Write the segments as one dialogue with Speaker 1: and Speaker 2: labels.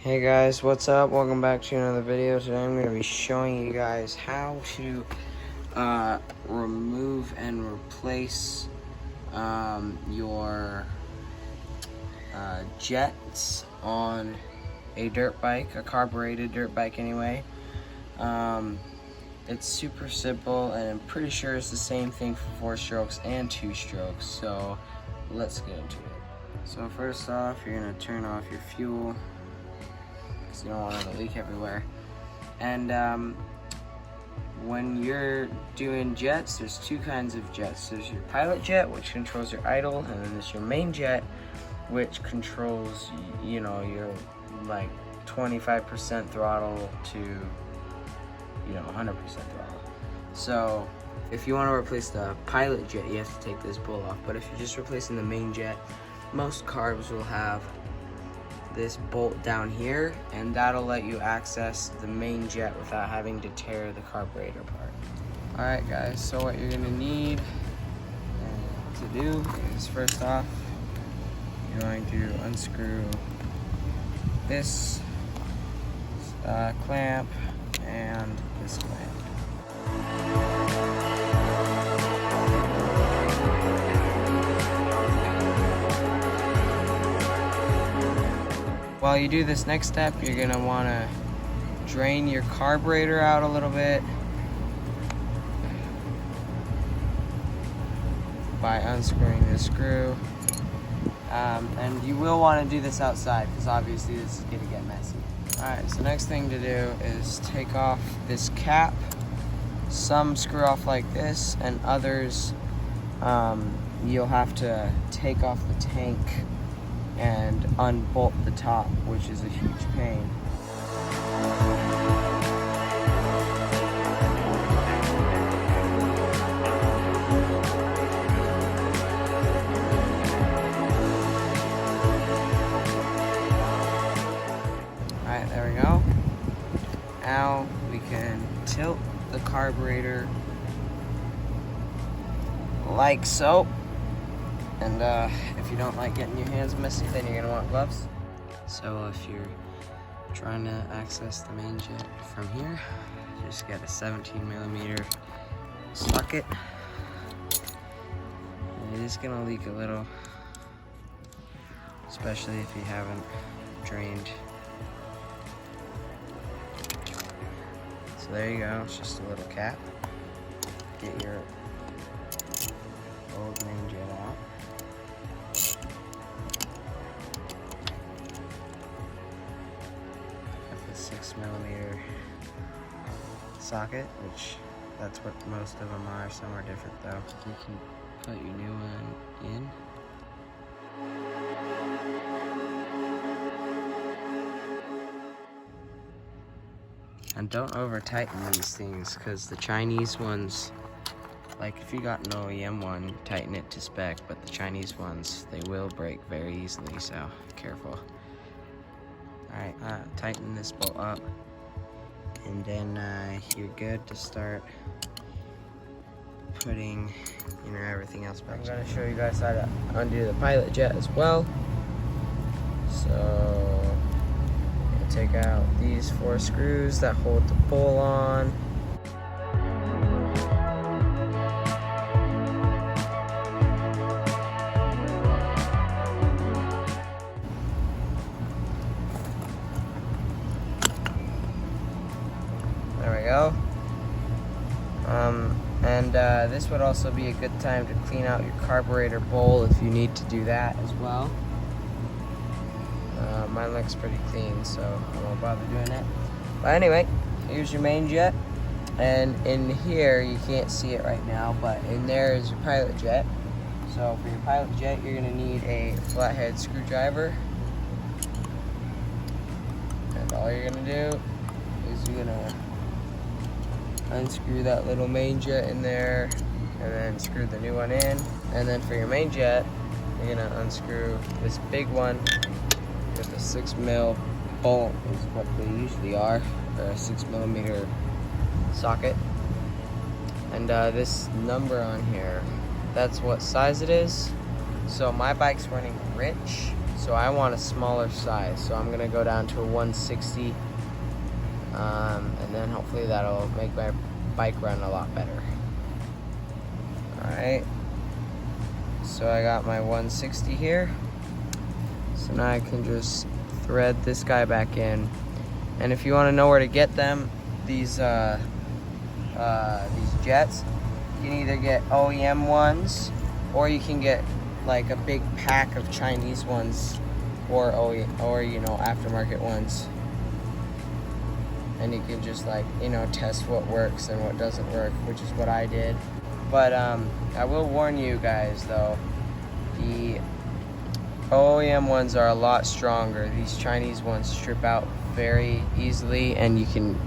Speaker 1: Hey guys, what's up? Welcome back to another video. Today I'm going to be showing you guys how to remove and replace your jets on a dirt bike, a carbureted dirt bike anyway. It's super simple, and I'm pretty sure it's the same thing for 4 strokes and 2 strokes, so let's get into it. So first off, you're going to turn off your fuel, because you don't want it to leak everywhere. And when you're doing jets, there's 2 kinds of jets. There's your pilot jet, which controls your idle, and then there's your main jet, which controls, you know, your like 25% throttle to 100% throttle. So if you want to replace the pilot jet, you have to take this bolt off. But if you're just replacing the main jet, most carbs will have this bolt down here, and that'll let you access the main jet without having to tear the carburetor apart. Alright guys, so what you're gonna need to do is, first off, you're going to unscrew this clamp and this clamp. While you do this next step, you're gonna wanna drain your carburetor out a little bit by unscrewing this screw. And you will wanna do this outside, because obviously this is gonna get messy. Alright, so next thing to do is take off this cap. Some screw off like this, and others you'll have to take off the tank and unbolt the top, which is a huge pain. Alright, there we go. Now we can tilt the carburetor like so. And if you don't like getting your hands messy, then you're gonna want gloves. So if you're trying to access the main jet from here, just get a 17mm socket. It is gonna leak a little, especially if you haven't drained. So there you go, it's just a little cap. Get your old main jet out. Got the 6mm socket, which that's what most of them are. Some are different though. You can put your new one in. And don't over tighten these things, because the Chinese ones, like if you got an OEM one, tighten it to spec, but the Chinese ones, they will break very easily, so careful. Alright, tighten this bolt up, and then you're good to start putting everything else back. I'm going to show you guys how to undo the pilot jet as well. So take out these 4 screws that hold the bowl on. There we go. This would also be a good time to clean out your carburetor bowl if you need to do that as well. Mine looks pretty clean, so I won't bother doing that. But anyway, here's your main jet. And in here, you can't see it right now, but in there is your pilot jet. So for your pilot jet, you're gonna need a flathead screwdriver. And all you're gonna do is you're gonna unscrew that little main jet in there, and then screw the new one in. And then for your main jet, you're gonna unscrew this big one with a 6mm bolt, is what they usually are, or a 6mm socket. And this number on here, that's what size it is. So my bike's running rich, So I want a smaller size, so I'm gonna go down to a 160, and then hopefully that'll make my bike run a lot better. Alright, so I got my 160 here. So now I can just thread this guy back in. And if you want to know where to get them, these jets, you can either get OEM ones, or you can get like a big pack of Chinese ones, or you know, aftermarket ones. And you can just, like, you know, test what works and what doesn't work, which is what I did. But I will warn you guys though, the OEM ones are a lot stronger. These Chinese ones strip out very easily, and you can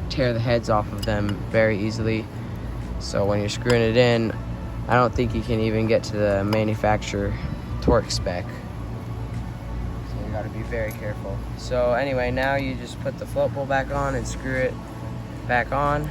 Speaker 1: tear the heads off of them very easily. So when you're screwing it in, I don't think you can even get to the manufacturer torque spec. So you gotta be very careful. So anyway, now you just put the float bowl back on and screw it back on.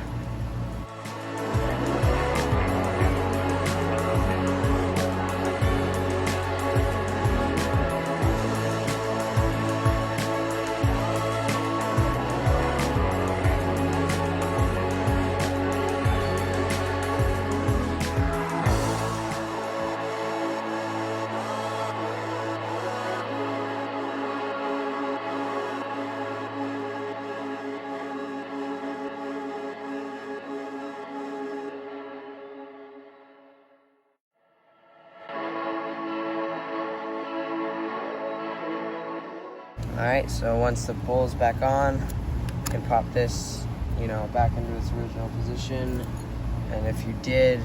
Speaker 1: Alright, so once the bowl's back on, you can pop this, you know, back into its original position. And if you did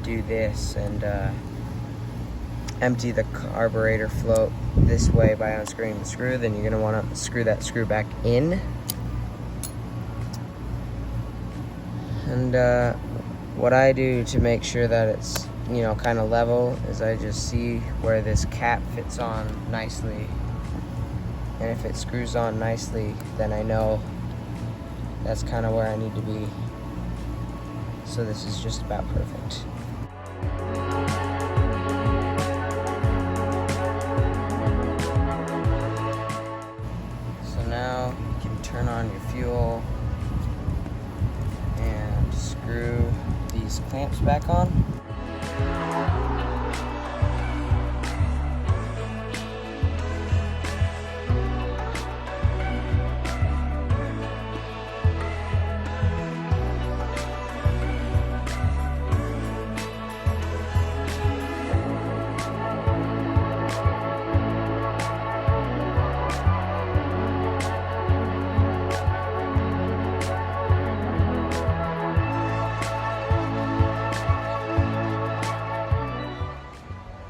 Speaker 1: do this and empty the carburetor float this way by unscrewing the screw, then you're going to want to screw that screw back in. And what I do to make sure that it's, you know, kind of level is I just see where this cap fits on nicely, and if it screws on nicely, then I know that's kind of where I need to be. So this is just about perfect. So now you can turn on your fuel and screw these clamps back on.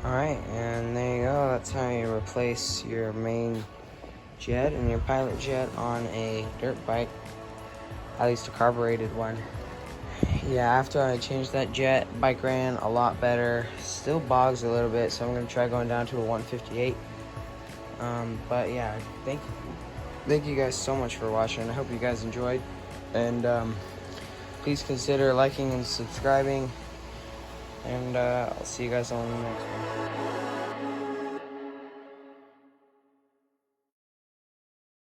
Speaker 1: Alright, and there you go. That's how you replace your main jet and your pilot jet on a dirt bike, at least a carbureted one. Yeah, after I changed that jet, bike ran a lot better. Still bogs a little bit, so I'm going to try going down to a 158. But yeah, thank you guys so much for watching. I hope you guys enjoyed, and please consider liking and subscribing, and I'll see you guys on the next one.